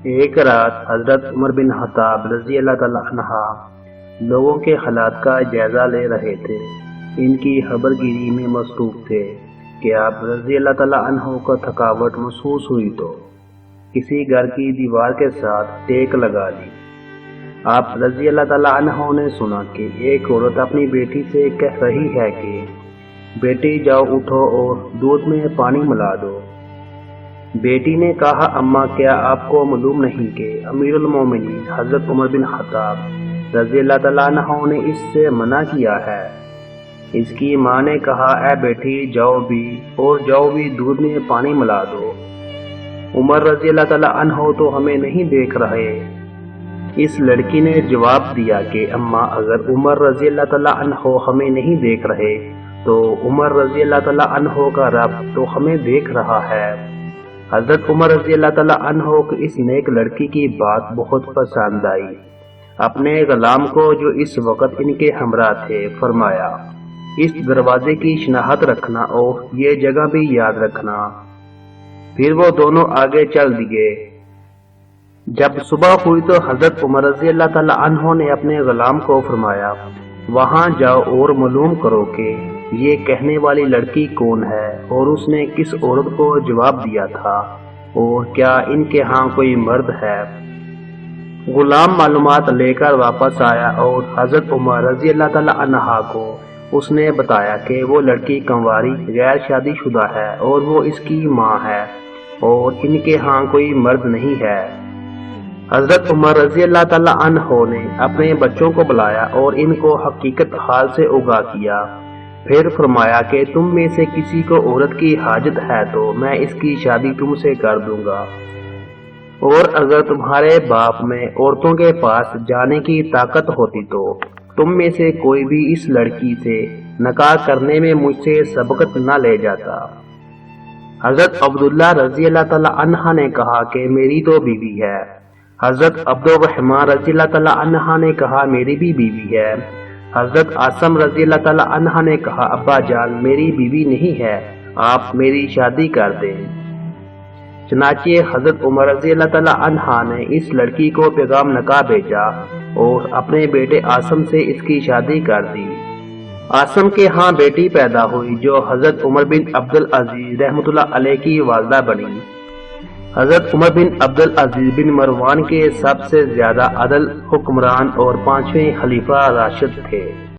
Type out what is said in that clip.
ایک رات حضرت عمر بن خطاب رضی اللہ تعالیٰ عنہ لوگوں کے حالات کا جائزہ لے رہے تھے۔ ان کی خبر گیری میں مصروف تھے کہ آپ رضی اللہ تعالیٰ عنہ کو تھکاوٹ محسوس ہوئی تو کسی گھر کی دیوار کے ساتھ ٹیک لگا لی۔ آپ رضی اللہ تعالیٰ عنہ نے سنا کہ ایک عورت اپنی بیٹی سے کہہ رہی ہے کہ بیٹی جاؤ اٹھو اور دودھ میں پانی ملا دو۔ بیٹی نے کہا اماں کیا آپ کو معلوم نہیں کہ امیر المومنین حضرت عمر بن خطاب رضی اللہ تعالیٰ عنہ نے اس سے منع کیا ہے۔ اس کی ماں نے کہا اے بیٹی جاؤ بھی دودھ میں پانی ملا دو۔ عمر رضی اللہ تعالیٰ عنہ تو ہمیں نہیں دیکھ رہے۔ اس لڑکی نے جواب دیا کہ اماں اگر عمر رضی اللہ تعالیٰ عنہ ہمیں نہیں دیکھ رہے تو عمر رضی اللہ تعالیٰ عنہ کا رب تو ہمیں دیکھ رہا ہے۔ حضرت عمر رضی اللہ تعالیٰ عنہ کو اس نیک لڑکی کی بات بہت پسند آئی۔ اپنے غلام کو جو اس وقت ان کے ہمراہ تھے فرمایا اس دروازے کی شناخت رکھنا اور یہ جگہ بھی یاد رکھنا۔ پھر وہ دونوں آگے چل دیے۔ جب صبح ہوئی تو حضرت عمر رضی اللہ تعالیٰ عنہ نے اپنے غلام کو فرمایا وہاں جاؤ اور معلوم کرو کہ یہ کہنے والی لڑکی کون ہے اور اس نے کس عورت کو جواب دیا تھا اور کیا ان کے ہاں کوئی مرد ہے۔ غلام معلومات لے کر واپس آیا اور حضرت عمر رضی اللہ تعالیٰ عنہ کو اس نے بتایا کہ وہ لڑکی کنواری غیر شادی شدہ ہے اور وہ اس کی ماں ہے اور ان کے ہاں کوئی مرد نہیں ہے۔ حضرت عمر رضی اللہ تعالیٰ عنہ نے اپنے بچوں کو بلایا اور ان کو حقیقت حال سے آگاہ کیا۔ پھر فرمایا کہ تم میں سے کسی کو عورت کی حاجت ہے تو میں اس کی شادی تم سے کر دوں گا، اور اگر تمہارے باپ میں عورتوں کے پاس جانے کی طاقت ہوتی تو تم میں سے کوئی بھی اس لڑکی سے نکاح کرنے میں مجھ سے سبقت نہ لے جاتا۔ حضرت عبداللہ رضی اللہ تعالیٰ عنہ نے کہا کہ میری تو بیوی ہے۔ حضرت عبد الرحمن رضی اللہ تعالیٰ عنہ نے کہا میری بھی بیوی ہے۔ حضرت عاصم رضی اللہ تعالیٰ عنہ نے کہا ابا جان میری بیوی نہیں ہے، آپ میری شادی کر دیں۔ چنانچہ حضرت عمر رضی اللہ تعالیٰ عنہ نے اس لڑکی کو پیغام نکاح بھیجا اور اپنے بیٹے عاصم سے اس کی شادی کر دی۔ عاصم کے ہاں بیٹی پیدا ہوئی جو حضرت عمر بن عبد العزیز رحمۃ اللہ علیہ کی والدہ بنی۔ حضرت عمر بن عبد العزیز بن مروان کے سب سے زیادہ عادل حکمران اور 5ویں خلیفہ راشد تھے۔